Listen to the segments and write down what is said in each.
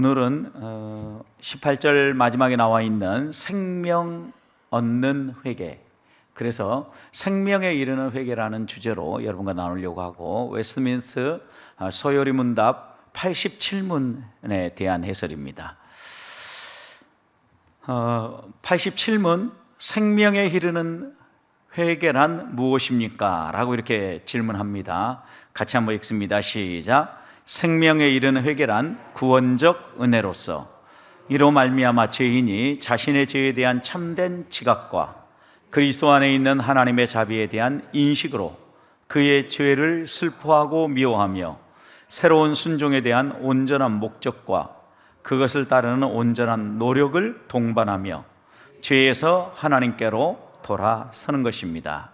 오늘은 18절 마지막에 나와 있는 생명 얻는 회개, 그래서 생명에 이르는 회개라는 주제로 여러분과 나누려고 하고, 웨스트민스터 소요리 문답 87문에 대한 해설입니다. 87문, 생명에 이르는 회개란 무엇입니까? 라고 이렇게 질문합니다. 같이 한번 읽습니다. 시작. 생명에 이르는 회개란 구원적 은혜로서 이로 말미암아 죄인이 자신의 죄에 대한 참된 지각과 그리스도 안에 있는 하나님의 자비에 대한 인식으로 그의 죄를 슬퍼하고 미워하며 새로운 순종에 대한 온전한 목적과 그것을 따르는 온전한 노력을 동반하며 죄에서 하나님께로 돌아서는 것입니다.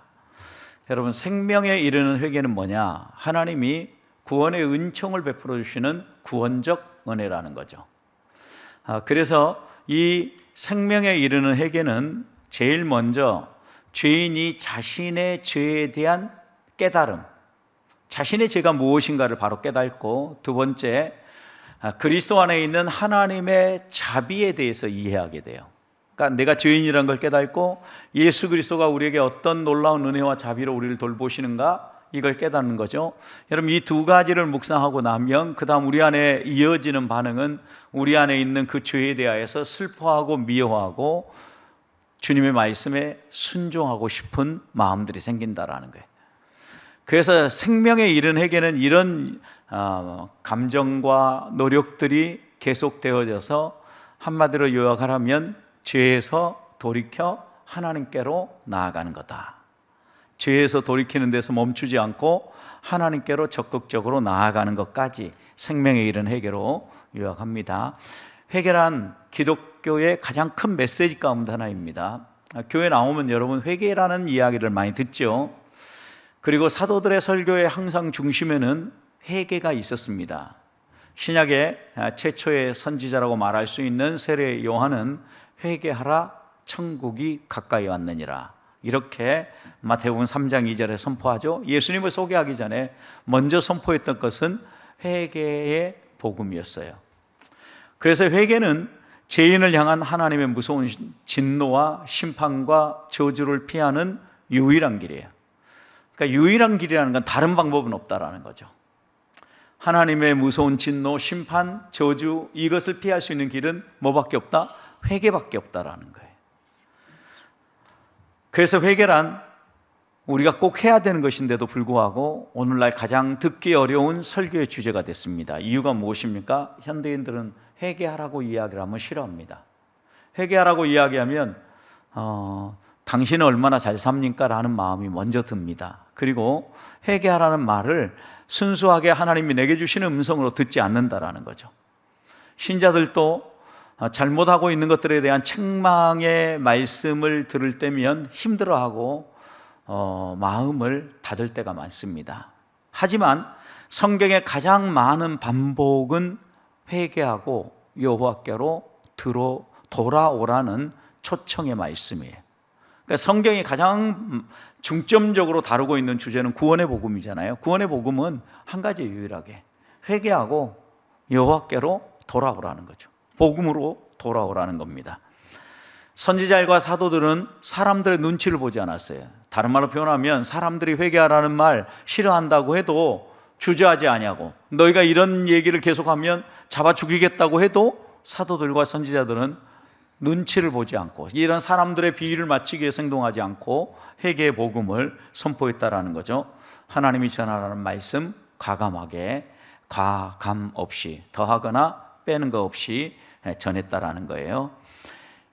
여러분, 생명에 이르는 회개는 뭐냐? 하나님이 구원의 은총을 베풀어 주시는 구원적 은혜라는 거죠. 그래서 이 생명에 이르는 회개는 제일 먼저 죄인이 자신의 죄에 대한 깨달음, 자신의 죄가 무엇인가를 바로 깨닫고, 두 번째, 그리스도 안에 있는 하나님의 자비에 대해서 이해하게 돼요. 그러니까 내가 죄인이라는 걸 깨닫고 예수 그리스도가 우리에게 어떤 놀라운 은혜와 자비로 우리를 돌보시는가, 이걸 깨닫는 거죠. 여러분, 이 두 가지를 묵상하고 나면 그 다음 우리 안에 이어지는 반응은 우리 안에 있는 그 죄에 대하여서 슬퍼하고 미워하고 주님의 말씀에 순종하고 싶은 마음들이 생긴다라는 거예요. 그래서 생명에 이른 회개는 이런 감정과 노력들이 계속되어져서, 한마디로 요약하라면 죄에서 돌이켜 하나님께로 나아가는 거다. 죄에서 돌이키는 데서 멈추지 않고 하나님께로 적극적으로 나아가는 것까지 생명에 이른 회개로 요약합니다. 회개란 기독교의 가장 큰 메시지 가운데 하나입니다. 교회 나오면 여러분 회개라는 이야기를 많이 듣죠. 그리고 사도들의 설교의 항상 중심에는 회개가 있었습니다. 신약의 최초의 선지자라고 말할 수 있는 세례 요한은 회개하라, 천국이 가까이 왔느니라, 이렇게 마태복음 3장 2절에 선포하죠. 예수님을 소개하기 전에 먼저 선포했던 것은 회개의 복음이었어요. 그래서 회개는 죄인을 향한 하나님의 무서운 진노와 심판과 저주를 피하는 유일한 길이에요. 그러니까 유일한 길이라는 건 다른 방법은 없다라는 거죠. 하나님의 무서운 진노, 심판, 저주, 이것을 피할 수 있는 길은 뭐밖에 없다? 회개밖에 없다라는 거예요. 그래서 회개란 우리가 꼭 해야 되는 것인데도 불구하고 오늘날 가장 듣기 어려운 설교의 주제가 됐습니다. 이유가 무엇입니까? 현대인들은 회개하라고 이야기를 하면 싫어합니다. 회개하라고 이야기하면 당신은 얼마나 잘 삽니까? 라는 마음이 먼저 듭니다. 그리고 회개하라는 말을 순수하게 하나님이 내게 주시는 음성으로 듣지 않는다라는 거죠. 신자들도 잘못하고 있는 것들에 대한 책망의 말씀을 들을 때면 힘들어하고 마음을 닫을 때가 많습니다. 하지만 성경의 가장 많은 반복은 회개하고 여호와께로 돌아오라는 초청의 말씀이에요. 그러니까 성경이 가장 중점적으로 다루고 있는 주제는 구원의 복음이잖아요. 구원의 복음은 한 가지 유일하게 회개하고 여호와께로 돌아오라는 거죠. 복음으로 돌아오라는 겁니다. 선지자들과 사도들은 사람들의 눈치를 보지 않았어요. 다른 말로 표현하면 사람들이 회개하라는 말 싫어한다고 해도 주저하지 아니하고, 너희가 이런 얘기를 계속하면 잡아 죽이겠다고 해도 사도들과 선지자들은 눈치를 보지 않고 이런 사람들의 비위를 맞추기 위해서 행동하지 않고 회개의 복음을 선포했다라는 거죠. 하나님이 전하라는 말씀 과감하게, 과감 없이, 더하거나 빼는 거 없이 전했다라는 거예요.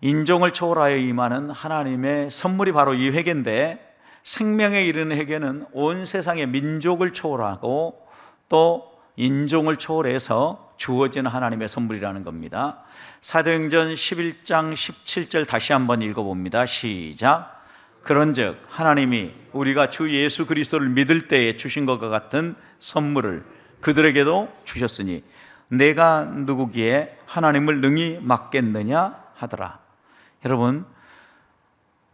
인종을 초월하여 임하는 하나님의 선물이 바로 이 회개인데, 생명에 이르는 회개는 온 세상의 민족을 초월하고 또 인종을 초월해서 주어지는 하나님의 선물이라는 겁니다. 사도행전 11장 17절 다시 한번 읽어봅니다. 시작. 그런즉 하나님이 우리가 주 예수 그리스도를 믿을 때에 주신 것과 같은 선물을 그들에게도 주셨으니 내가 누구기에 하나님을 능히 막겠느냐 하더라. 여러분,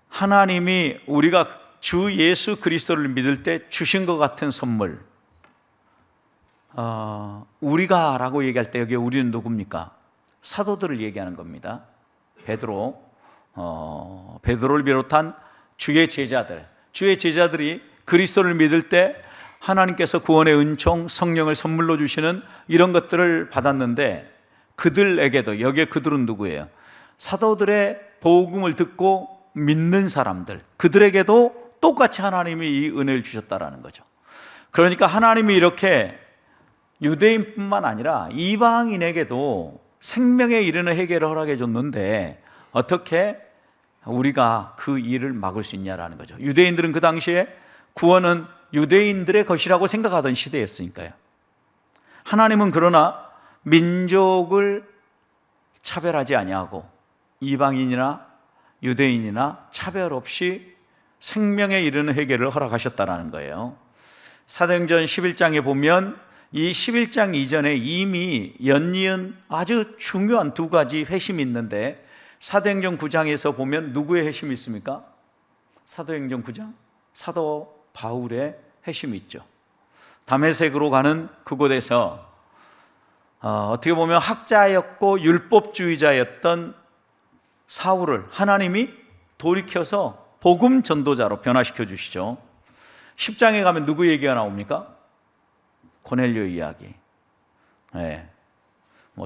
하나님이 우리가 주 예수 그리스도를 믿을 때 주신 것 같은 선물, 우리가 라고 얘기할 때 여기 우리는 누굽니까? 사도들을 얘기하는 겁니다. 베드로를 비롯한 주의 제자들이 그리스도를 믿을 때 하나님께서 구원의 은총, 성령을 선물로 주시는 이런 것들을 받았는데, 그들에게도, 여기에 그들은 누구예요? 사도들의 복음을 듣고 믿는 사람들, 그들에게도 똑같이 하나님이 이 은혜를 주셨다라는 거죠. 그러니까 하나님이 이렇게 유대인뿐만 아니라 이방인에게도 생명에 이르는 회개를 허락해 줬는데, 어떻게 우리가 그 일을 막을 수 있냐라는 거죠. 유대인들은 그 당시에 구원은 유대인들의 것이라고 생각하던 시대였으니까요. 하나님은 그러나 민족을 차별하지 아니하고 이방인이나 유대인이나 차별 없이 생명에 이르는 회개를 허락하셨다라는 거예요. 사도행전 11장에 보면 이 11장 이전에 이미 연이은 아주 중요한 두 가지 회심이 있는데, 사도행전 9장에서 보면 누구의 회심이 있습니까? 사도행전 9장 사도 바울의 회심이 있죠. 다메섹으로 가는 그곳에서 어떻게 보면 학자였고 율법주의자였던 사울을 하나님이 돌이켜서 복음 전도자로 변화시켜 주시죠. 10장에 가면 누구 얘기가 나옵니까? 고넬료 이야기. 네.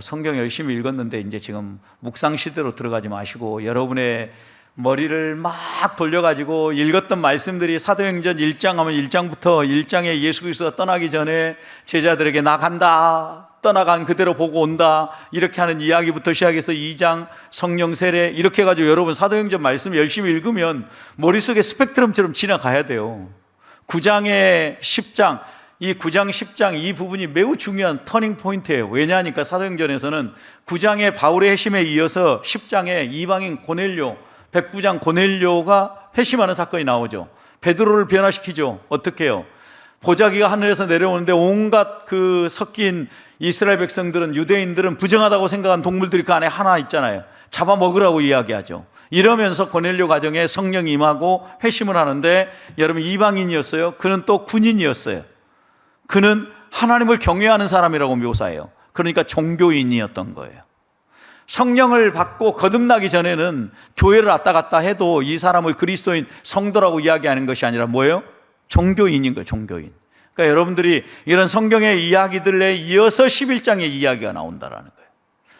성경 열심히 읽었는데 이제 지금 묵상 시대로 들어가지 마시고 여러분의 머리를 막 돌려가지고 읽었던 말씀들이 사도행전 1장 하면 1장부터 1장에 예수 그리스도가 떠나기 전에 제자들에게 나 간다, 떠나간 그대로 보고 온다, 이렇게 하는 이야기부터 시작해서 2장 성령 세례, 이렇게 해가지고 여러분 사도행전 말씀 열심히 읽으면 머릿속에 스펙트럼처럼 지나가야 돼요. 9장에 10장, 이 9장 10장 이 부분이 매우 중요한 터닝 포인트예요. 왜냐하니까 사도행전에서는 9장의 바울의 회심에 이어서 10장에 이방인 고넬료, 백부장 고넬료가 회심하는 사건이 나오죠. 베드로를 변화시키죠. 어떻게 해요? 보자기가 하늘에서 내려오는데 온갖 그 섞인 이스라엘 백성들은, 유대인들은 부정하다고 생각한 동물들이 그 안에 하나 있잖아요. 잡아먹으라고 이야기하죠. 이러면서 고넬료 가정에 성령이 임하고 회심을 하는데, 여러분 이방인이었어요. 그는 또 군인이었어요. 그는 하나님을 경외하는 사람이라고 묘사해요. 그러니까 종교인이었던 거예요. 성령을 받고 거듭나기 전에는 교회를 왔다 갔다 해도 이 사람을 그리스도인 성도라고 이야기하는 것이 아니라 뭐예요? 종교인인 거예요. 종교인. 그러니까 여러분들이 이런 성경의 이야기들에 이어서 11장의 이야기가 나온다라는 거예요.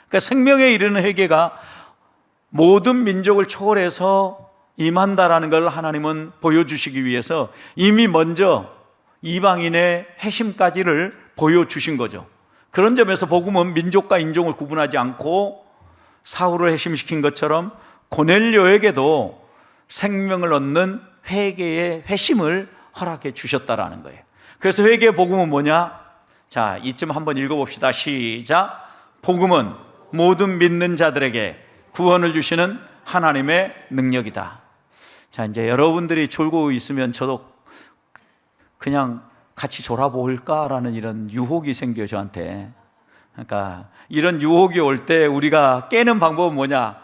그러니까 생명에 이르는 회개가 모든 민족을 초월해서 임한다라는 걸 하나님은 보여주시기 위해서 이미 먼저 이방인의 회심까지를 보여주신 거죠. 그런 점에서 복음은 민족과 인종을 구분하지 않고 사울을 회심시킨 것처럼 고넬료에게도 생명을 얻는 회개의 회심을 허락해 주셨다라는 거예요. 그래서 회개의 복음은 뭐냐? 자, 이쯤 한번 읽어봅시다. 시작. 복음은 모든 믿는 자들에게 구원을 주시는 하나님의 능력이다. 자, 이제 여러분들이 졸고 있으면 저도 그냥 같이 졸아볼까라는 이런 유혹이 생겨요, 저한테. 그러니까 이런 유혹이 올 때 우리가 깨는 방법은 뭐냐?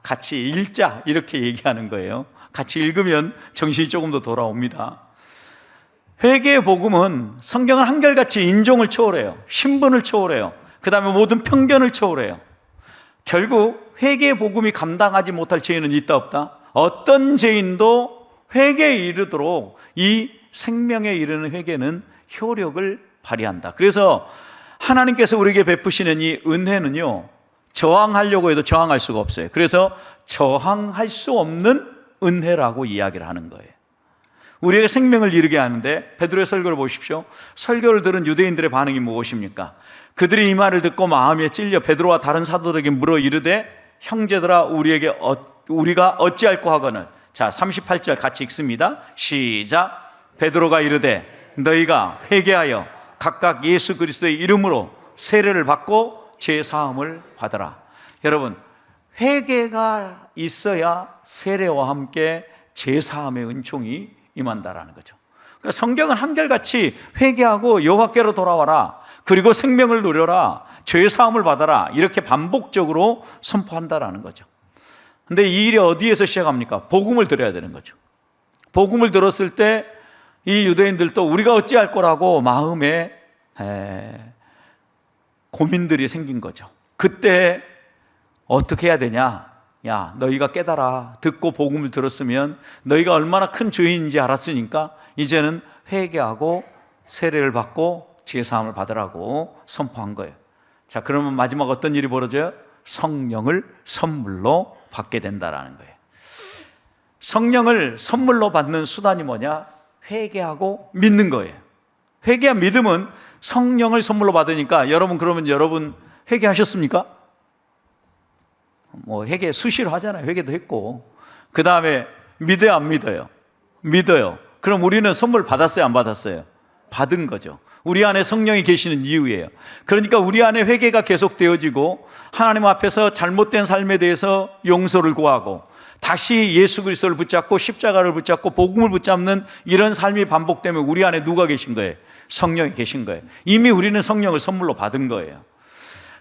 같이 읽자, 이렇게 얘기하는 거예요. 같이 읽으면 정신이 조금 더 돌아옵니다. 회개의 복음은 성경은 한결같이 인종을 초월해요. 신분을 초월해요. 그 다음에 모든 편견을 초월해요. 결국 회개의 복음이 감당하지 못할 죄인은 있다 없다? 어떤 죄인도 회개에 이르도록 이 생명에 이르는 회개는 효력을 발휘한다. 그래서 하나님께서 우리에게 베푸시는 이 은혜는요, 저항하려고 해도 저항할 수가 없어요. 그래서 저항할 수 없는 은혜라고 이야기를 하는 거예요. 우리에게 생명을 이루게 하는데, 베드로의 설교를 보십시오. 설교를 들은 유대인들의 반응이 무엇입니까? 그들이 이 말을 듣고 마음에 찔려 베드로와 다른 사도들에게 물어 이르되, 형제들아 우리가 어찌할꼬 하거늘. 자, 38절 같이 읽습니다. 시작. 베드로가 이르되 너희가 회개하여 각각 예수 그리스도의 이름으로 세례를 받고 죄 사함을 받으라. 여러분, 회개가 있어야 세례와 함께 죄 사함의 은총이 임한다라는 거죠. 그러니까 성경은 한결같이 회개하고 여호와께로 돌아와라, 그리고 생명을 누려라, 죄 사함을 받아라, 이렇게 반복적으로 선포한다라는 거죠. 근데 이 일이 어디에서 시작합니까? 복음을 들어야 되는 거죠. 복음을 들었을 때 이 유대인들도 우리가 어찌할 거라고 마음에 고민들이 생긴 거죠. 그때 어떻게 해야 되냐? 야, 너희가 깨달아. 듣고 복음을 들었으면 너희가 얼마나 큰 죄인인지 알았으니까 이제는 회개하고 세례를 받고 제사함을 받으라고 선포한 거예요. 자, 그러면 마지막 어떤 일이 벌어져요? 성령을 선물로 받게 된다라는 거예요. 성령을 선물로 받는 수단이 뭐냐? 회개하고 믿는 거예요. 회개한 믿음은 성령을 선물로 받으니까 그러면 여러분 회개하셨습니까? 회개 수시로 하잖아요. 회개도 했고. 그 다음에 믿어요, 안 믿어요? 믿어요. 그럼 우리는 선물 받았어요, 안 받았어요? 받은 거죠. 우리 안에 성령이 계시는 이유예요. 그러니까 우리 안에 회개가 계속 되어지고 하나님 앞에서 잘못된 삶에 대해서 용서를 구하고 다시 예수 그리스도를 붙잡고 십자가를 붙잡고 복음을 붙잡는 이런 삶이 반복되면 우리 안에 누가 계신 거예요? 성령이 계신 거예요. 이미 우리는 성령을 선물로 받은 거예요.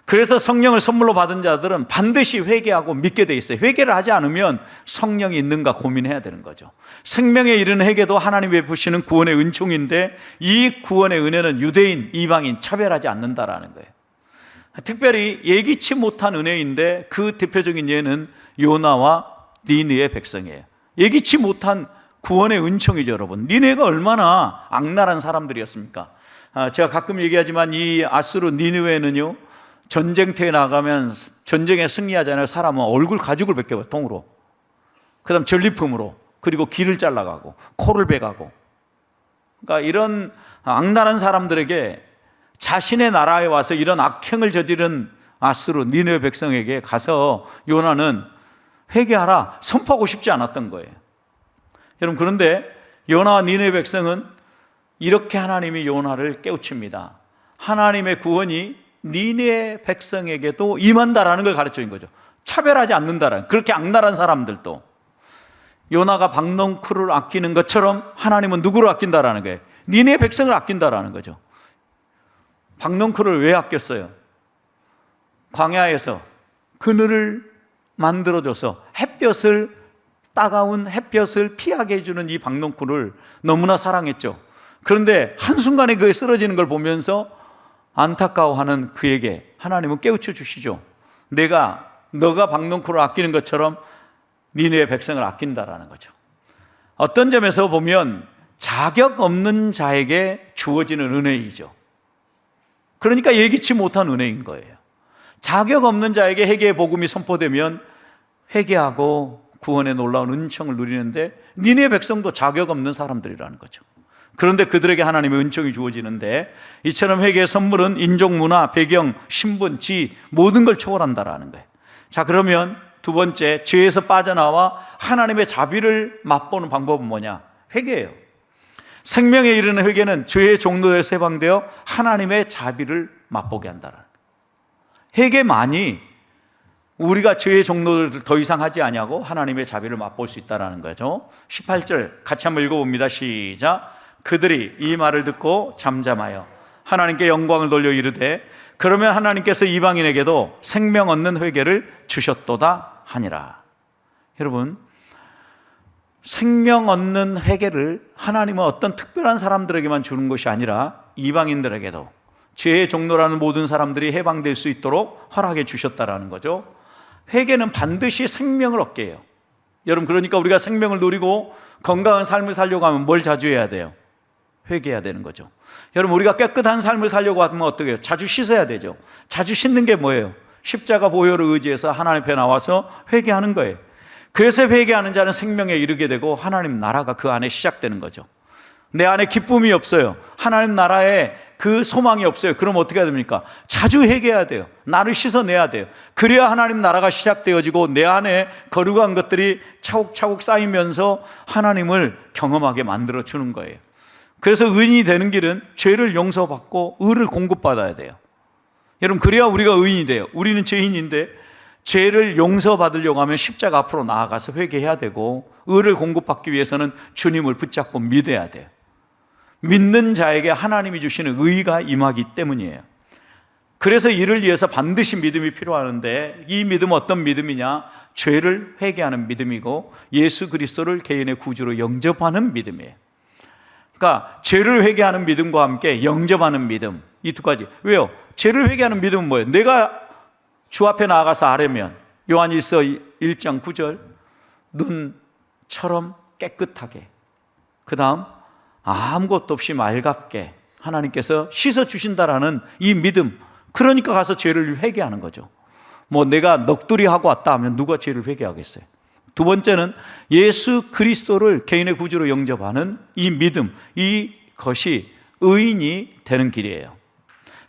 그래서 성령을 선물로 받은 자들은 반드시 회개하고 믿게 돼 있어요. 회개를 하지 않으면 성령이 있는가 고민해야 되는 거죠. 생명에 이르는 회개도 하나님이 베푸시는 구원의 은총인데 이 구원의 은혜는 유대인, 이방인 차별하지 않는다라는 거예요. 특별히 예기치 못한 은혜인데 그 대표적인 예는 요나와 니느웨 백성이에요. 예기치 못한 구원의 은총이죠, 여러분. 니느웨가 얼마나 악랄한 사람들이었습니까? 제가 가끔 얘기하지만 이 아수르 니느웨는요, 전쟁터에 나가면 전쟁에 승리하잖아요. 사람은 얼굴 가죽을 벗겨요, 통으로. 그 다음 전리품으로. 그리고 귀를 잘라가고 코를 베가고. 그러니까 이런 악랄한 사람들에게 자신의 나라에 와서 이런 악행을 저지른 아수르 니느웨 백성에게 가서 요나는 회개하라 선포하고 싶지 않았던 거예요. 여러분, 그런데 요나와 니느웨 백성은 이렇게 하나님이 요나를 깨우칩니다. 하나님의 구원이 니느웨 백성에게도 임한다라는 걸 가르쳐 준 거죠. 차별하지 않는다라는, 그렇게 악랄한 사람들도 요나가 박넝쿨을 아끼는 것처럼 하나님은 누구를 아낀다라는 거예요? 니느웨 백성을 아낀다라는 거죠. 박넝쿨을 왜 아꼈어요? 광야에서 그늘을 만들어줘서 따가운 햇볕을 피하게 해주는 이 박넝쿨을 너무나 사랑했죠. 그런데 한순간에 그게 쓰러지는 걸 보면서 안타까워하는 그에게 하나님은 깨우쳐 주시죠. 너가 박넝쿨을 아끼는 것처럼 니느웨 백성을 아낀다라는 거죠. 어떤 점에서 보면 자격 없는 자에게 주어지는 은혜이죠. 그러니까 예기치 못한 은혜인 거예요. 자격 없는 자에게 회개의 복음이 선포되면 회개하고 구원의 놀라운 은총을 누리는데 니느웨 백성도 자격 없는 사람들이라는 거죠. 그런데 그들에게 하나님의 은총이 주어지는데 이처럼 회개의 선물은 인종, 문화, 배경, 신분, 지 모든 걸 초월한다라는 거예요. 자, 그러면 두 번째, 죄에서 빠져나와 하나님의 자비를 맛보는 방법은 뭐냐? 회개예요. 생명에 이르는 회개는 죄의 종로에서 해방되어 하나님의 자비를 맛보게 한다라는 거예요. 회개만이 우리가 죄의 종로를 더 이상 하지 아니하고 하나님의 자비를 맛볼 수 있다는 거죠. 18절 같이 한번 읽어봅니다. 시작. 그들이 이 말을 듣고 잠잠하여 하나님께 영광을 돌려 이르되 그러면 하나님께서 이방인에게도 생명 얻는 회개를 주셨도다 하니라. 여러분, 생명 얻는 회개를 하나님은 어떤 특별한 사람들에게만 주는 것이 아니라 이방인들에게도 죄의 종로라는 모든 사람들이 해방될 수 있도록 허락해 주셨다라는 거죠. 회개는 반드시 생명을 얻게 해요. 여러분, 그러니까 우리가 생명을 누리고 건강한 삶을 살려고 하면 뭘 자주 해야 돼요? 회개해야 되는 거죠. 여러분, 우리가 깨끗한 삶을 살려고 하면 어떻게 해요? 자주 씻어야 되죠. 자주 씻는 게 뭐예요? 십자가 보혈을 의지해서 하나님 앞에 나와서 회개하는 거예요. 그래서 회개하는 자는 생명에 이르게 되고 하나님 나라가 그 안에 시작되는 거죠. 내 안에 기쁨이 없어요. 하나님 나라에 그 소망이 없어요. 그럼 어떻게 해야 됩니까? 자주 회개해야 돼요. 나를 씻어내야 돼요. 그래야 하나님 나라가 시작되어지고 내 안에 거룩한 것들이 차곡차곡 쌓이면서 하나님을 경험하게 만들어주는 거예요. 그래서 의인이 되는 길은 죄를 용서받고 의를 공급받아야 돼요. 여러분, 그래야 우리가 의인이 돼요. 우리는 죄인인데 죄를 용서받으려고 하면 십자가 앞으로 나아가서 회개해야 되고 의를 공급받기 위해서는 주님을 붙잡고 믿어야 돼요. 믿는 자에게 하나님이 주시는 의가 임하기 때문이에요. 그래서 이를 위해서 반드시 믿음이 필요하는데 이 믿음은 어떤 믿음이냐? 죄를 회개하는 믿음이고 예수 그리스도를 개인의 구주로 영접하는 믿음이에요. 그러니까 죄를 회개하는 믿음과 함께 영접하는 믿음, 이 두 가지. 왜요? 죄를 회개하는 믿음은 뭐예요? 내가 주 앞에 나아가서 아뢰면 요한일서 1장 9절 눈처럼 깨끗하게, 그 다음 아무것도 없이 맑게 하나님께서 씻어주신다라는 이 믿음. 그러니까 가서 죄를 회개하는 거죠. 뭐 내가 넋두리 하고 왔다 하면 누가 죄를 회개하겠어요? 두 번째는 예수 그리스도를 개인의 구주로 영접하는 이 믿음, 이것이 의인이 되는 길이에요.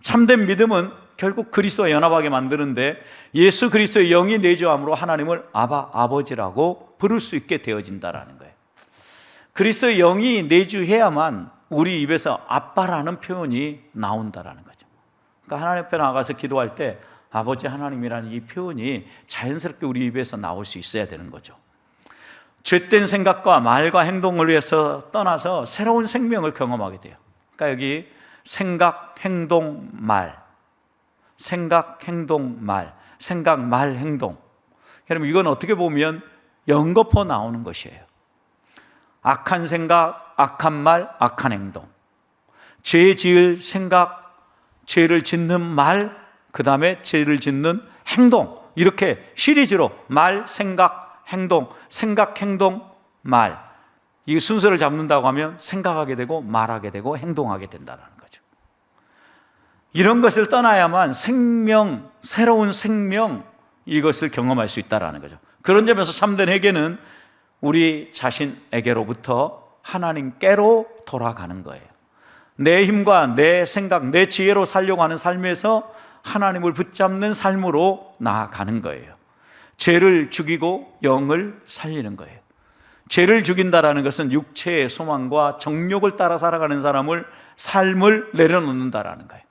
참된 믿음은 결국 그리스도와 연합하게 만드는데, 예수 그리스도의 영이 내주함으로 하나님을 아버지라고 부를 수 있게 되어진다라는 거예요. 그리스도의 영이 내주해야만 우리 입에서 아빠라는 표현이 나온다라는 거죠. 그러니까 하나님 앞에 나가서 기도할 때 아버지 하나님이라는 이 표현이 자연스럽게 우리 입에서 나올 수 있어야 되는 거죠. 죄된 생각과 말과 행동을 위해서 떠나서 새로운 생명을 경험하게 돼요. 그러니까 여기 생각, 행동, 말, 생각, 행동, 말, 생각, 말, 행동. 여러분, 이건 어떻게 보면 연거푸 나오는 것이에요. 악한 생각, 악한 말, 악한 행동. 죄 지을 생각, 죄를 짓는 말, 그 다음에 죄를 짓는 행동. 이렇게 시리즈로 말, 생각, 행동, 생각, 행동, 말. 이 순서를 잡는다고 하면 생각하게 되고 말하게 되고 행동하게 된다는 거죠. 이런 것을 떠나야만 생명, 새로운 생명, 이것을 경험할 수 있다는 거죠. 그런 점에서 참된 회개는 우리 자신에게로부터 하나님께로 돌아가는 거예요. 내 힘과 내 생각, 내 지혜로 살려고 하는 삶에서 하나님을 붙잡는 삶으로 나아가는 거예요. 죄를 죽이고 영을 살리는 거예요. 죄를 죽인다라는 것은 육체의 소망과 정욕을 따라 살아가는 삶을 내려놓는다라는 거예요.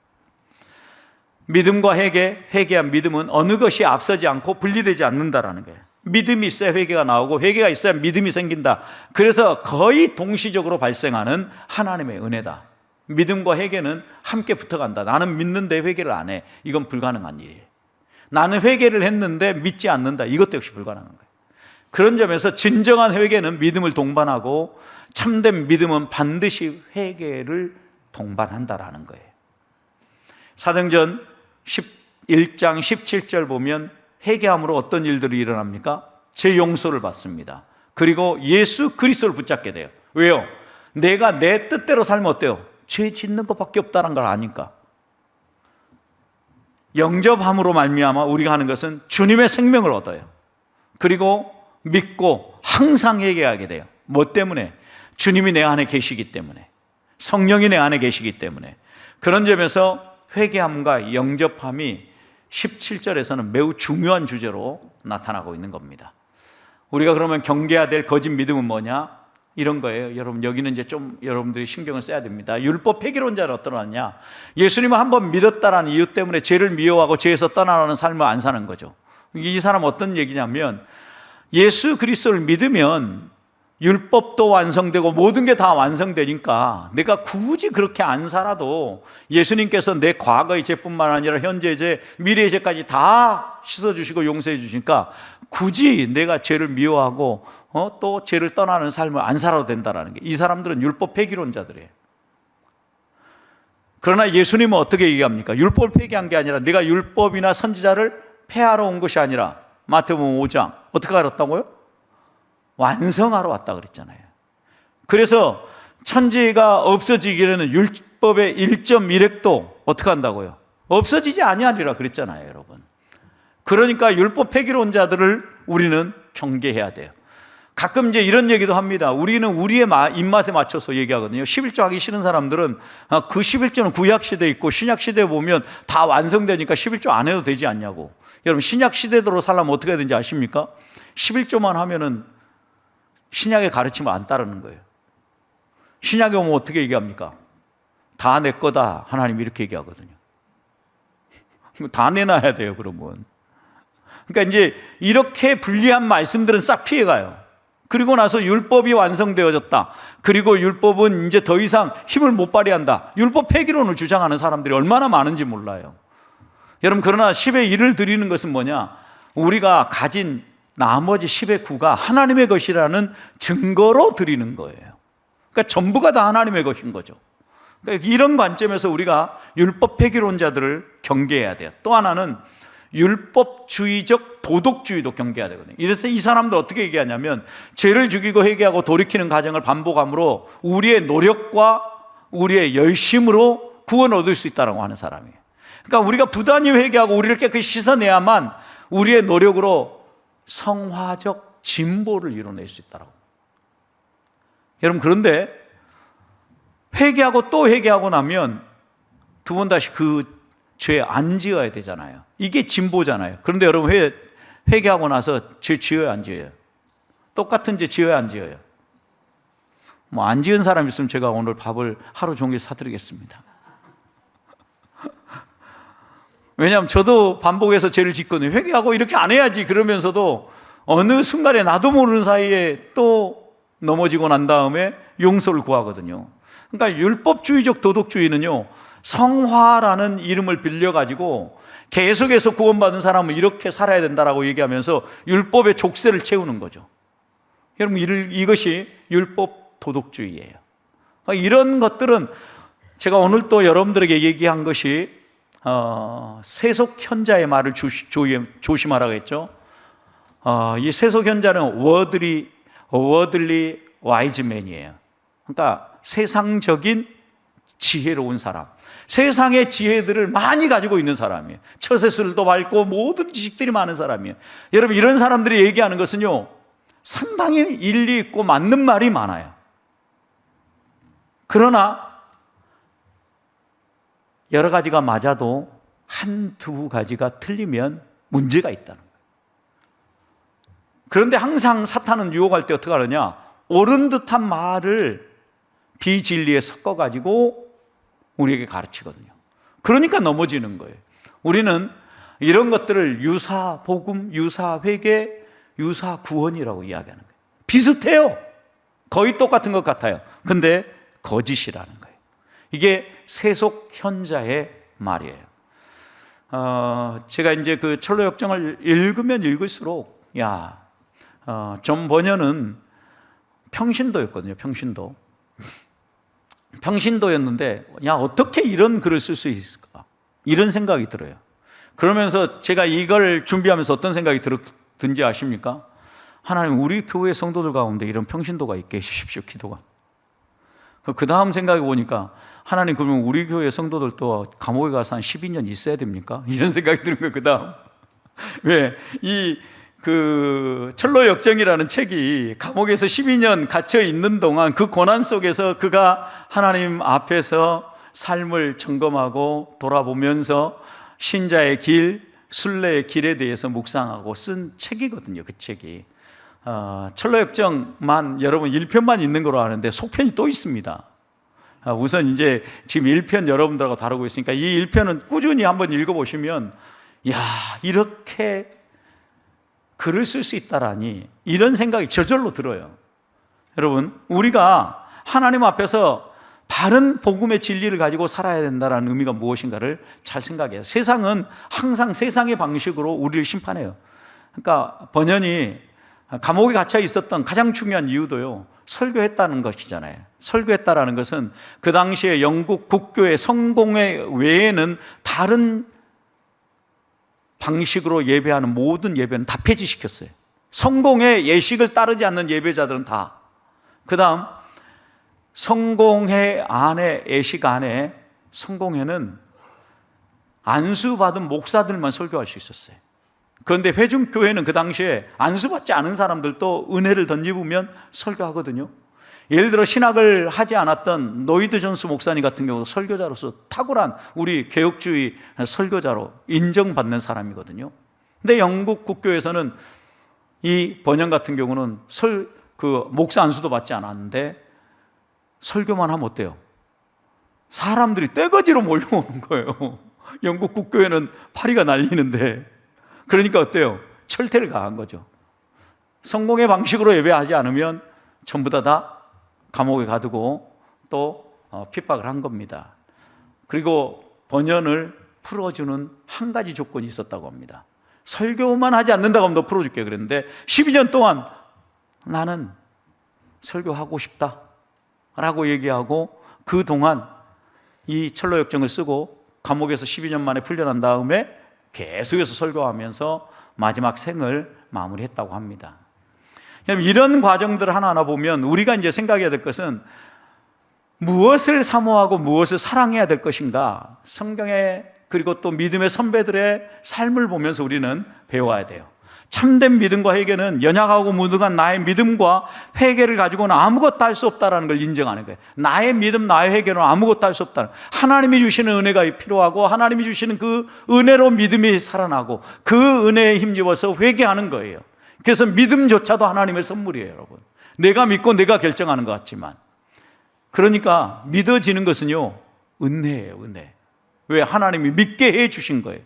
믿음과 회개한 믿음은 어느 것이 앞서지 않고 분리되지 않는다라는 거예요. 믿음이 있어야 회개가 나오고 회개가 있어야 믿음이 생긴다. 그래서 거의 동시적으로 발생하는 하나님의 은혜다. 믿음과 회개는 함께 붙어간다. 나는 믿는데 회개를 안 해. 이건 불가능한 일이에요. 나는 회개를 했는데 믿지 않는다. 이것도 역시 불가능한 거예요. 그런 점에서 진정한 회개는 믿음을 동반하고 참된 믿음은 반드시 회개를 동반한다라는 거예요. 사도행전 11장 17절 보면 회개함으로 어떤 일들이 일어납니까? 제 용서를 받습니다. 그리고 예수 그리스도를 붙잡게 돼요. 왜요? 내가 내 뜻대로 살면 어때요? 죄 짓는 것밖에 없다는 걸 아니까. 영접함으로 말미암아 우리가 하는 것은 주님의 생명을 얻어요. 그리고 믿고 항상 회개하게 돼요. 뭐 때문에? 주님이 내 안에 계시기 때문에, 성령이 내 안에 계시기 때문에. 그런 점에서 회개함과 영접함이 17절에서는 매우 중요한 주제로 나타나고 있는 겁니다. 우리가 그러면 경계해야 될 거짓 믿음은 뭐냐? 이런 거예요. 여러분, 여기는 이제 좀 여러분들이 신경을 써야 됩니다. 율법 폐기론자는 어떠냐? 예수님을 한번 믿었다라는 이유 때문에 죄를 미워하고 죄에서 떠나는 삶을 안 사는 거죠. 이 사람 어떤 얘기냐면, 예수 그리스도를 믿으면 율법도 완성되고 모든 게 다 완성되니까 내가 굳이 그렇게 안 살아도 예수님께서 내 과거의 죄뿐만 아니라 현재의 죄, 미래의 죄까지 다 씻어주시고 용서해 주시니까 굳이 내가 죄를 미워하고 또 죄를 떠나는 삶을 안 살아도 된다는 게, 이 사람들은 율법 폐기론자들이에요. 그러나 예수님은 어떻게 얘기합니까? 율법을 폐기한 게 아니라 내가 율법이나 선지자를 폐하러 온 것이 아니라 마태복음 5장 어떻게 알았다고요? 완성하러 왔다 그랬잖아요. 그래서 천지가 없어지기에는 율법의 1.1획도 어떻게 한다고요? 없어지지 아니하리라 그랬잖아요, 여러분. 그러니까 율법 폐기론자들을 우리는 경계해야 돼요. 가끔 이제 이런 얘기도 합니다. 우리는 우리의 입맛에 맞춰서 얘기하거든요. 11조 하기 싫은 사람들은 그 11조는 구약시대에 있고 신약시대에 보면 다 완성되니까 11조 안 해도 되지 않냐고. 여러분, 신약시대대로 살려면 어떻게 해야 되는지 아십니까? 11조만 하면은 신약의 가르침을 안 따르는 거예요. 신약에 오면 어떻게 얘기합니까? 다 내 거다. 하나님 이렇게 얘기하거든요. 다 내놔야 돼요, 그러면. 그러니까 이제 이렇게 불리한 말씀들은 싹 피해가요. 그리고 나서 율법이 완성되어졌다. 그리고 율법은 이제 더 이상 힘을 못 발휘한다. 율법 폐기론을 주장하는 사람들이 얼마나 많은지 몰라요. 여러분, 그러나 10의 1을 드리는 것은 뭐냐? 우리가 가진 나머지 10의 9가 하나님의 것이라는 증거로 드리는 거예요. 그러니까 전부가 다 하나님의 것인 거죠. 그러니까 이런 관점에서 우리가 율법 폐기론자들을 경계해야 돼요. 또 하나는 율법주의적 도덕주의도 경계해야 되거든요. 이래서 이 사람들 어떻게 얘기하냐면 죄를 죽이고 회개하고 돌이키는 과정을 반복함으로 우리의 노력과 우리의 열심으로 구원 얻을 수 있다고 하는 사람이에요. 그러니까 우리가 부단히 회개하고 우리를 깨끗이 씻어내야만 우리의 노력으로 성화적 진보를 이뤄낼 수 있다고. 여러분, 그런데 회개하고 또 회개하고 나면 두 번 다시 그 죄 안 지어야 되잖아요. 이게 진보잖아요. 그런데 여러분, 회개하고 나서 죄 지어야 안 지어요? 똑같은 죄 지어야 안 지어요? 뭐 안 지은 사람 있으면 제가 오늘 밥을 하루 종일 사드리겠습니다. 왜냐하면 저도 반복해서 죄를 짓거든요. 회개하고 이렇게 안 해야지 그러면서도 어느 순간에 나도 모르는 사이에 또 넘어지고 난 다음에 용서를 구하거든요. 그러니까 율법주의적 도덕주의는요, 성화라는 이름을 빌려가지고 계속해서 구원받은 사람은 이렇게 살아야 된다라고 얘기하면서 율법의 족쇄를 채우는 거죠. 여러분, 이것이 율법 도덕주의예요. 그러니까 이런 것들은 제가 오늘 또 여러분들에게 얘기한 것이 세속현자의 말을 조심하라고 했죠. 이 세속현자는 워들리 와이즈맨이에요. 그러니까 세상적인 지혜로운 사람, 세상의 지혜들을 많이 가지고 있는 사람이에요. 처세술도 밟고 모든 지식들이 많은 사람이에요. 여러분, 이런 사람들이 얘기하는 것은요, 상당히 일리 있고 맞는 말이 많아요. 그러나 여러 가지가 맞아도 한두 가지가 틀리면 문제가 있다는 거예요. 그런데 항상 사탄은 유혹할 때 어떻게 하느냐, 옳은 듯한 말을 비진리에 섞어가지고 우리에게 가르치거든요. 그러니까 넘어지는 거예요. 우리는 이런 것들을 유사 복음, 유사 회개, 유사 구원이라고 이야기하는 거예요. 비슷해요. 거의 똑같은 것 같아요. 근데 거짓이라는 거예요. 이게 세속 현자의 말이에요. 제가 이제 그 철로 역정을 읽으면 읽을수록, 존 버녀는 평신도였거든요. 평신도였는데, 어떻게 이런 글을 쓸 수 있을까? 이런 생각이 들어요. 그러면서 제가 이걸 준비하면서 어떤 생각이 든지 아십니까? 하나님, 우리 교회 성도들 가운데 이런 평신도가 있게 해주십시오, 기도가. 그 다음 생각해 보니까, 하나님, 그러면 우리 교회 성도들도 감옥에 가서 한 12년 있어야 됩니까? 이런 생각이 드는 거예요, 그 다음. 왜? 철로 역정이라는 책이 감옥에서 12년 갇혀 있는 동안 그 고난 속에서 그가 하나님 앞에서 삶을 점검하고 돌아보면서 신자의 길, 순례의 길에 대해서 묵상하고 쓴 책이거든요, 그 책이. 철로 역정만 여러분 1편만 있는 걸로 아는데 속편이 또 있습니다. 우선 이제 지금 1편 여러분들하고 다루고 있으니까 이 1편은 꾸준히 한번 읽어보시면, 이렇게 글을 쓸 수 있다라니, 이런 생각이 저절로 들어요. 여러분, 우리가 하나님 앞에서 바른 복음의 진리를 가지고 살아야 된다는 의미가 무엇인가를 잘 생각해요. 세상은 항상 세상의 방식으로 우리를 심판해요. 그러니까 번연이 감옥에 갇혀 있었던 가장 중요한 이유도요, 설교했다는 것이잖아요. 설교했다라는 것은 그 당시에 영국 국교의 성공회 외에는 다른 방식으로 예배하는 모든 예배는 다 폐지시켰어요. 성공의 예식을 따르지 않는 예배자들은 다. 그 다음, 성공회 안에, 예식 안에, 성공회는 안수받은 목사들만 설교할 수 있었어요. 그런데 회중교회는 그 당시에 안수받지 않은 사람들도 은혜를 던지면 설교하거든요. 예를 들어 신학을 하지 않았던 노이드 존스 목사님 같은 경우 설교자로서 탁월한 우리 개혁주의 설교자로 인정받는 사람이거든요. 근데 영국 국교에서는 이 번영 같은 경우는 목사 안수도 받지 않았는데 설교만 하면 어때요? 사람들이 떼거지로 몰려오는 거예요. 영국 국교에는 파리가 날리는데, 그러니까 어때요? 철퇴를 가한 거죠. 성공의 방식으로 예배하지 않으면 전부 다 감옥에 가두고 또 핍박을 한 겁니다. 그리고 번연을 풀어주는 한 가지 조건이 있었다고 합니다. 설교만 하지 않는다고 하면 너 풀어줄게 그랬는데 12년 동안 나는 설교하고 싶다 라고 얘기하고, 그동안 이 철로 역정을 쓰고 감옥에서 12년 만에 풀려난 다음에 계속해서 설교하면서 마지막 생을 마무리했다고 합니다. 이런 과정들을 하나하나 보면 우리가 이제 생각해야 될 것은 무엇을 사모하고 무엇을 사랑해야 될 것인가, 성경에 그리고 또 믿음의 선배들의 삶을 보면서 우리는 배워야 돼요. 참된 믿음과 회개는 연약하고 무능한 나의 믿음과 회개를 가지고는 아무것도 할 수 없다는 걸 인정하는 거예요. 나의 믿음, 나의 회개는 아무것도 할 수 없다는, 하나님이 주시는 은혜가 필요하고 하나님이 주시는 그 은혜로 믿음이 살아나고 그 은혜에 힘입어서 회개하는 거예요. 그래서 믿음조차도 하나님의 선물이에요, 여러분. 내가 믿고 내가 결정하는 것 같지만, 그러니까 믿어지는 것은요, 은혜예요, 은혜. 왜? 하나님이 믿게 해 주신 거예요.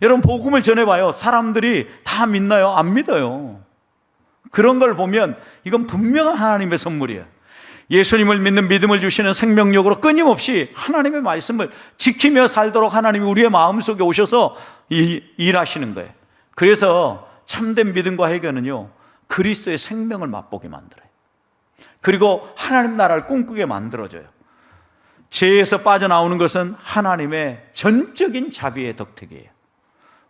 여러분, 복음을 전해봐요. 사람들이 다 믿나요? 안 믿어요. 그런 걸 보면 이건 분명한 하나님의 선물이에요. 예수님을 믿는 믿음을 주시는 생명력으로 끊임없이 하나님의 말씀을 지키며 살도록 하나님이 우리의 마음속에 오셔서 일하시는 거예요. 그래서 참된 믿음과 회개는요, 그리스도의 생명을 맛보게 만들어요. 그리고 하나님 나라를 꿈꾸게 만들어줘요. 죄에서 빠져나오는 것은 하나님의 전적인 자비의 덕택이에요.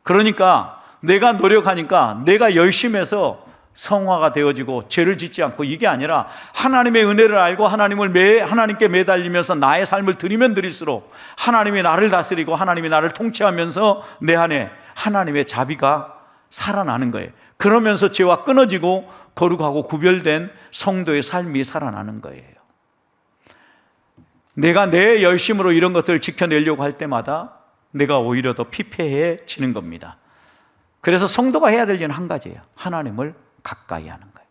그러니까 내가 노력하니까, 내가 열심히 해서 성화가 되어지고 죄를 짓지 않고, 이게 아니라 하나님의 은혜를 알고 하나님께 매달리면서 나의 삶을 드리면 드릴수록 하나님이 나를 다스리고 하나님이 나를 통치하면서 내 안에 하나님의 자비가 살아나는 거예요. 그러면서 죄와 끊어지고 거룩하고 구별된 성도의 삶이 살아나는 거예요. 내가 내 열심으로 이런 것들을 지켜내려고 할 때마다 내가 오히려 더 피폐해지는 겁니다. 그래서 성도가 해야 될 일은 한 가지예요. 하나님을 가까이 하는 거예요.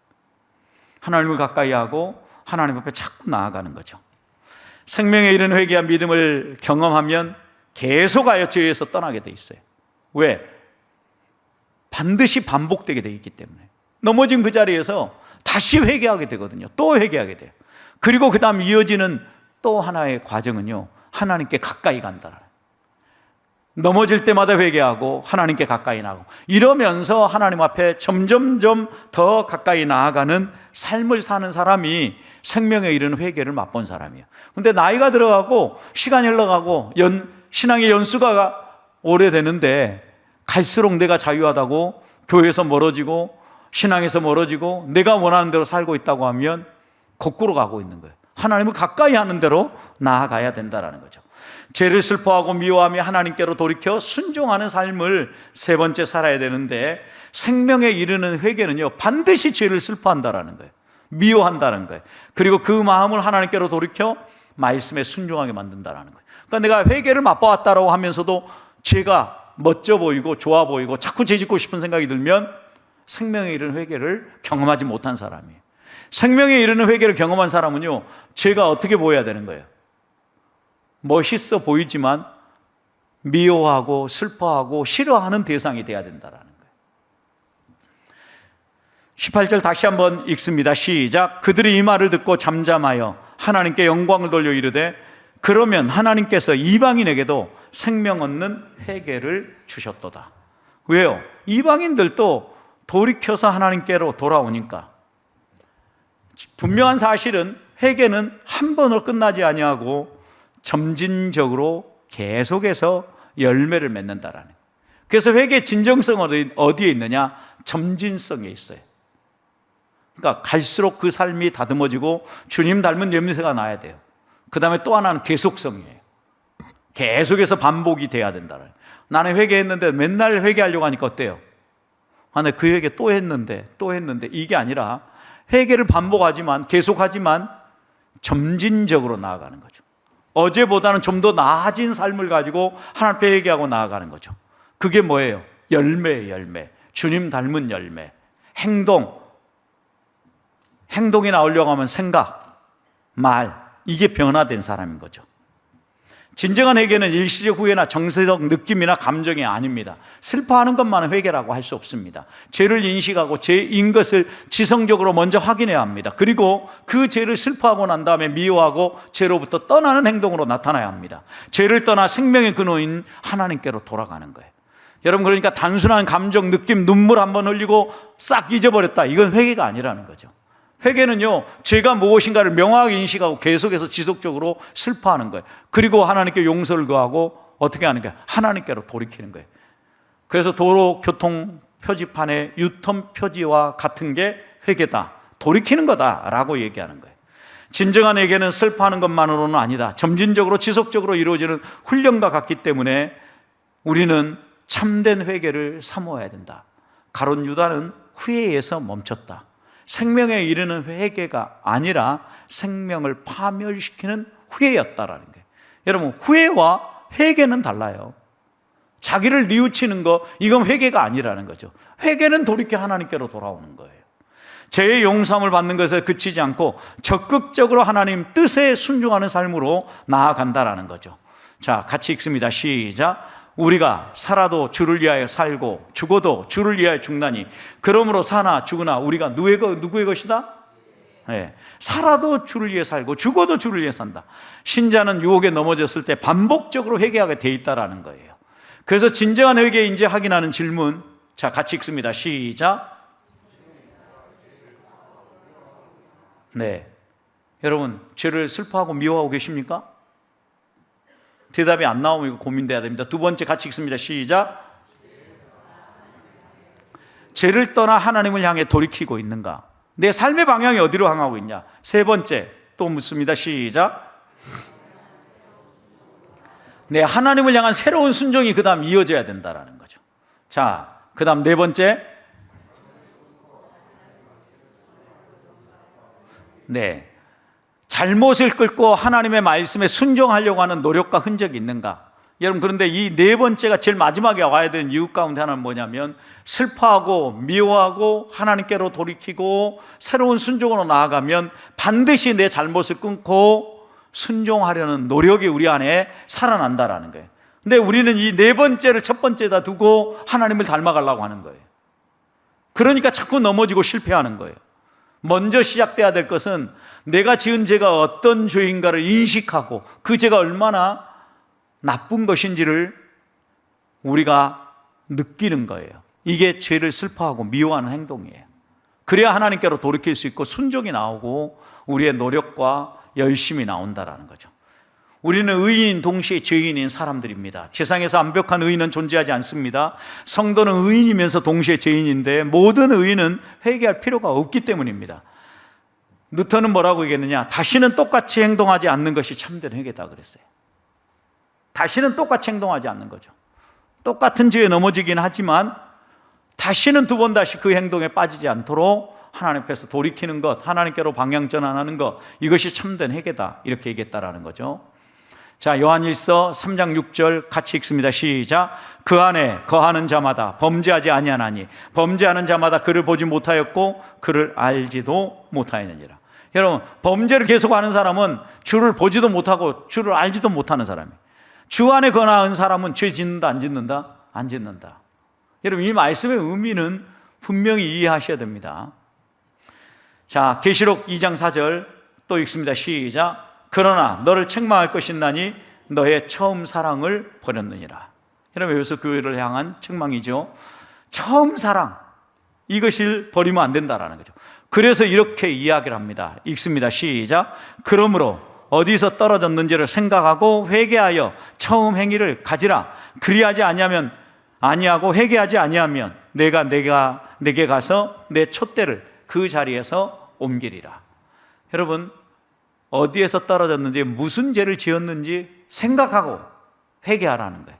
하나님을 가까이 하고 하나님 앞에 자꾸 나아가는 거죠. 생명에 이른 회개와 믿음을 경험하면 계속하여 죄에서 떠나게 돼 있어요. 왜? 반드시 반복되게 돼 있기 때문에. 넘어진 그 자리에서 다시 회개하게 되거든요. 또 회개하게 돼요. 그리고 그 다음 이어지는 또 하나의 과정은요, 하나님께 가까이 간다는, 넘어질 때마다 회개하고 하나님께 가까이 나가고, 이러면서 하나님 앞에 점점점 더 가까이 나아가는 삶을 사는 사람이 생명에 이르는 회개를 맛본 사람이에요. 근데 나이가 들어가고 시간이 흘러가고 신앙의 연수가 오래되는데 갈수록 내가 자유하다고 교회에서 멀어지고 신앙에서 멀어지고 내가 원하는 대로 살고 있다고 하면 거꾸로 가고 있는 거예요. 하나님을 가까이 하는 대로 나아가야 된다는 거죠. 죄를 슬퍼하고 미워하며 하나님께로 돌이켜 순종하는 삶을 세 번째 살아야 되는데, 생명에 이르는 회개는요, 반드시 죄를 슬퍼한다는 거예요. 미워한다는 거예요. 그리고 그 마음을 하나님께로 돌이켜 말씀에 순종하게 만든다는 거예요. 그러니까 내가 회개를 맛보았다라고 하면서도 죄가 멋져 보이고 좋아 보이고 자꾸 죄 짓고 싶은 생각이 들면 생명에 이르는 회개를 경험하지 못한 사람이에요. 생명에 이르는 회개를 경험한 사람은요, 죄가 어떻게 보여야 되는 거예요? 멋있어 보이지만 미워하고 슬퍼하고 싫어하는 대상이 돼야 된다는 거예요. 18절 다시 한번 읽습니다. 시작. 그들이 이 말을 듣고 잠잠하여 하나님께 영광을 돌려 이르되, 그러면 하나님께서 이방인에게도 생명 얻는 회개를 주셨도다. 왜요? 이방인들도 돌이켜서 하나님께로 돌아오니까. 분명한 사실은 회개는 한 번으로 끝나지 아니하고 점진적으로 계속해서 열매를 맺는다라는 거예요. 그래서 회개의 진정성은 어디에 있느냐? 점진성에 있어요. 그러니까 갈수록 그 삶이 다듬어지고 주님 닮은 냄새가 나야 돼요. 그 다음에 또 하나는 계속성이에요. 계속해서 반복이 돼야 된다는 거예요. 나는 회개했는데 맨날 회개하려고 하니까 어때요? 나 그 회개 또 했는데 이게 아니라 회개를 반복하지만 계속하지만 점진적으로 나아가는 거죠. 어제보다는 좀 더 나아진 삶을 가지고 하나님 앞에 회개하고 나아가는 거죠. 그게 뭐예요? 열매예요, 열매. 주님 닮은 열매. 행동이 나오려고 하면 생각, 말, 이게 변화된 사람인 거죠. 진정한 회개는 일시적 후회나 정서적 느낌이나 감정이 아닙니다. 슬퍼하는 것만은 회개라고 할 수 없습니다. 죄를 인식하고 죄인 것을 지성적으로 먼저 확인해야 합니다. 그리고 그 죄를 슬퍼하고 난 다음에 미워하고 죄로부터 떠나는 행동으로 나타나야 합니다. 죄를 떠나 생명의 근원인 하나님께로 돌아가는 거예요. 여러분, 그러니까 단순한 감정, 느낌, 눈물 한번 흘리고 싹 잊어버렸다, 이건 회개가 아니라는 거죠. 회개는요, 죄가 무엇인가를 명확하게 인식하고 계속해서 지속적으로 슬퍼하는 거예요. 그리고 하나님께 용서를 구하고 어떻게 하는 거예요? 하나님께로 돌이키는 거예요. 그래서 도로교통 표지판의 유턴 표지와 같은 게 회개다, 돌이키는 거다라고 얘기하는 거예요. 진정한 회개는 슬퍼하는 것만으로는 아니다. 점진적으로 지속적으로 이루어지는 훈련과 같기 때문에 우리는 참된 회개를 사모해야 된다. 가룟 유다는 후회에서 멈췄다. 생명에 이르는 회개가 아니라 생명을 파멸시키는 후회였다라는 거예요. 여러분, 후회와 회개는 달라요. 자기를 뉘우치는 거, 이건 회개가 아니라는 거죠. 회개는 돌이켜 하나님께로 돌아오는 거예요. 죄의 용서함을 받는 것에 그치지 않고 적극적으로 하나님 뜻에 순종하는 삶으로 나아간다라는 거죠. 자, 같이 읽습니다. 시작. 우리가 살아도 주를 위하여 살고 죽어도 주를 위하여 죽나니 그러므로 사나 죽으나 우리가 누구의 것이다? 네. 살아도 주를 위해 살고 죽어도 주를 위해 산다. 신자는 유혹에 넘어졌을 때 반복적으로 회개하게 돼 있다라는 거예요. 그래서 진정한 회개인지 확인하는 질문, 자, 같이 읽습니다. 시작. 네, 여러분, 죄를 슬퍼하고 미워하고 계십니까? 대답이 안 나오면 이거 고민돼야 됩니다. 두 번째, 같이 읽습니다. 시작. 죄를 떠나 하나님을 향해 돌이키고 있는가? 내 삶의 방향이 어디로 향하고 있냐? 세 번째, 또 묻습니다. 시작. 네, 하나님을 향한 새로운 순종이 그 다음 이어져야 된다는 거죠. 자, 그 다음 네 번째, 네, 잘못을 끊고 하나님의 말씀에 순종하려고 하는 노력과 흔적이 있는가? 여러분, 그런데 이 네 번째가 제일 마지막에 와야 되는 이유 가운데 하나는 뭐냐면, 슬퍼하고 미워하고 하나님께로 돌이키고 새로운 순종으로 나아가면 반드시 내 잘못을 끊고 순종하려는 노력이 우리 안에 살아난다라는 거예요. 근데 우리는 이 네 번째를 첫 번째에다 두고 하나님을 닮아가려고 하는 거예요. 그러니까 자꾸 넘어지고 실패하는 거예요. 먼저 시작돼야 될 것은 내가 지은 죄가 어떤 죄인가를 인식하고 그 죄가 얼마나 나쁜 것인지를 우리가 느끼는 거예요. 이게 죄를 슬퍼하고 미워하는 행동이에요. 그래야 하나님께로 돌이킬 수 있고 순종이 나오고 우리의 노력과 열심이 나온다라는 거죠. 우리는 의인인 동시에 죄인인 사람들입니다. 세상에서 완벽한 의인은 존재하지 않습니다. 성도는 의인이면서 동시에 죄인인데 모든 의인은 회개할 필요가 없기 때문입니다. 누턴은 뭐라고 얘기했느냐? 다시는 똑같이 행동하지 않는 것이 참된 회개다 그랬어요. 다시는 똑같이 행동하지 않는 거죠. 똑같은 죄에 넘어지긴 하지만 다시는 두 번 다시 그 행동에 빠지지 않도록 하나님 앞에서 돌이키는 것, 하나님께로 방향 전환하는 것, 이것이 참된 회개다, 이렇게 얘기했다라는 거죠. 자, 요한일서 3장 6절 같이 읽습니다. 시작. 그 안에 거하는 자마다 범죄하지 아니하나니 범죄하는 자마다 그를 보지 못하였고 그를 알지도 못하였느니라. 여러분, 범죄를 계속하는 사람은 주를 보지도 못하고 주를 알지도 못하는 사람이에요. 주 안에 거하는 사람은 죄 짓는다 안 짓는다? 안 짓는다. 여러분, 이 말씀의 의미는 분명히 이해하셔야 됩니다. 자, 계시록 2장 4절 또 읽습니다. 시작. 그러나 너를 책망할 것이나니 너의 처음 사랑을 버렸느니라. 여러분, 여기서 교회를 향한 책망이죠. 처음 사랑, 이것을 버리면 안 된다라는 거죠. 그래서 이렇게 이야기를 합니다. 읽습니다. 시작. 그러므로 어디서 떨어졌는지를 생각하고 회개하여 처음 행위를 가지라. 그리하지 아니하고 회개하지 아니하면 내가 내게 가서 내 촛대를 그 자리에서 옮기리라. 여러분, 어디에서 떨어졌는지, 무슨 죄를 지었는지 생각하고 회개하라는 거예요.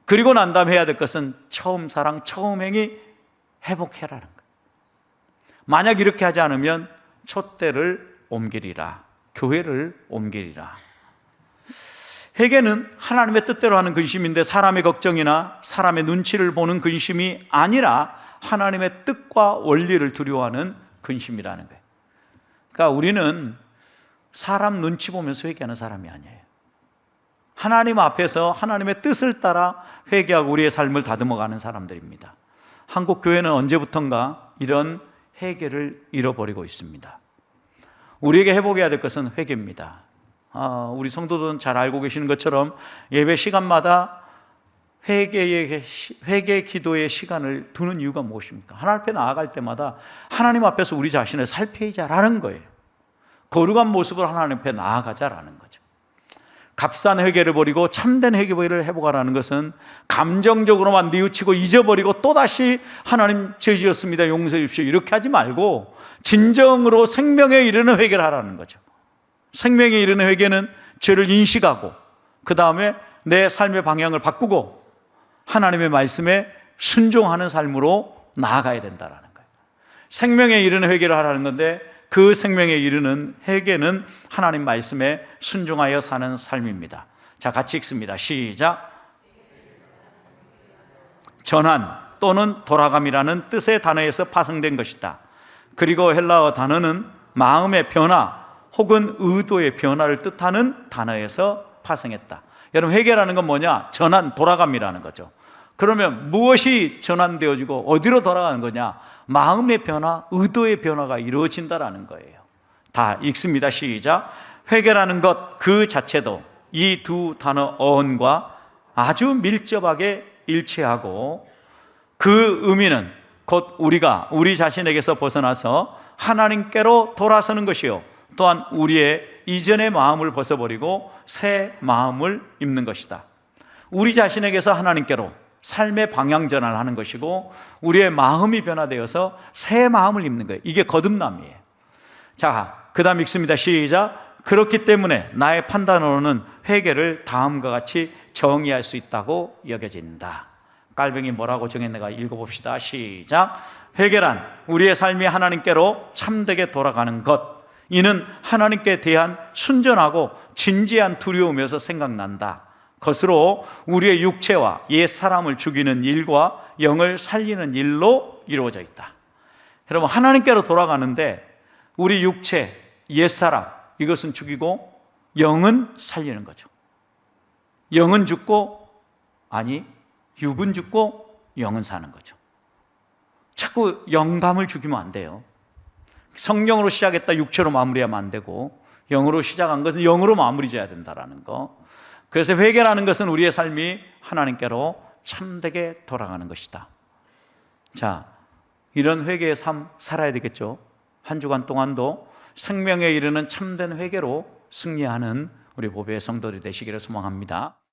그리고 난 다음에 해야 될 것은 처음 사랑, 처음 행위 회복해라는 거예요. 만약 이렇게 하지 않으면 촛대를 옮기리라, 교회를 옮기리라. 회개는 하나님의 뜻대로 하는 근심인데 사람의 걱정이나 사람의 눈치를 보는 근심이 아니라 하나님의 뜻과 원리를 두려워하는 근심이라는 거예요. 그러니까 우리는 사람 눈치 보면서 회개하는 사람이 아니에요. 하나님 앞에서 하나님의 뜻을 따라 회개하고 우리의 삶을 다듬어가는 사람들입니다. 한국 교회는 언제부턴가 이런 회개를 잃어버리고 있습니다. 우리에게 회복해야 될 것은 회개입니다. 우리 성도들은 잘 알고 계시는 것처럼 예배 시간마다 회개 기도의 시간을 두는 이유가 무엇입니까? 하나님 앞에 나아갈 때마다 하나님 앞에서 우리 자신을 살피자라는 거예요. 거룩한 모습으로 하나님 앞에 나아가자라는 거죠. 값싼 회개를 버리고 참된 회개를 회복하라는 것은 감정적으로만 뉘우치고 잊어버리고 또다시 하나님 죄 지었습니다, 용서해 주십시오 이렇게 하지 말고 진정으로 생명에 이르는 회개를 하라는 거죠. 생명에 이르는 회개는 죄를 인식하고 그 다음에 내 삶의 방향을 바꾸고 하나님의 말씀에 순종하는 삶으로 나아가야 된다는 거예요. 생명에 이르는 회개를 하라는 건데 그 생명에 이르는 회개는 하나님 말씀에 순종하여 사는 삶입니다. 자, 같이 읽습니다. 시작. 전환 또는 돌아감이라는 뜻의 단어에서 파생된 것이다. 그리고 헬라어 단어는 마음의 변화 혹은 의도의 변화를 뜻하는 단어에서 파생했다. 여러분, 회개라는 건 뭐냐? 전환, 돌아감이라는 거죠. 그러면 무엇이 전환되어지고 어디로 돌아가는 거냐? 마음의 변화, 의도의 변화가 이루어진다라는 거예요. 다 읽습니다. 시작. 회개라는 것 그 자체도 이 두 단어 어원과 아주 밀접하게 일치하고 그 의미는 곧 우리가 우리 자신에게서 벗어나서 하나님께로 돌아서는 것이요 또한 우리의 이전의 마음을 벗어버리고 새 마음을 입는 것이다. 우리 자신에게서 하나님께로 삶의 방향 전환을 하는 것이고 우리의 마음이 변화되어서 새 마음을 입는 거예요. 이게 거듭남이에요. 자, 그 다음 읽습니다. 시작. 그렇기 때문에 나의 판단으로는 회개를 다음과 같이 정의할 수 있다고 여겨진다. 깔병이 뭐라고 정했는가 읽어봅시다. 시작. 회개란 우리의 삶이 하나님께로 참되게 돌아가는 것, 이는 하나님께 대한 순전하고 진지한 두려움에서 생각난다. 것으로 우리의 육체와 옛 사람을 죽이는 일과 영을 살리는 일로 이루어져 있다. 여러분, 하나님께로 돌아가는데 우리 육체, 옛 사람 이것은 죽이고 영은 살리는 거죠. 영은 죽고 육은 죽고 영은 사는 거죠. 자꾸 영감을 죽이면 안 돼요. 성령으로 시작했다 육체로 마무리하면 안 되고 영으로 시작한 것은 영으로 마무리져야 된다는 거. 그래서 회개라는 것은 우리의 삶이 하나님께로 참되게 돌아가는 것이다. 자, 이런 회개의 삶 살아야 되겠죠. 한 주간 동안도 생명에 이르는 참된 회개로 승리하는 우리 보배의 성도들이 되시기를 소망합니다.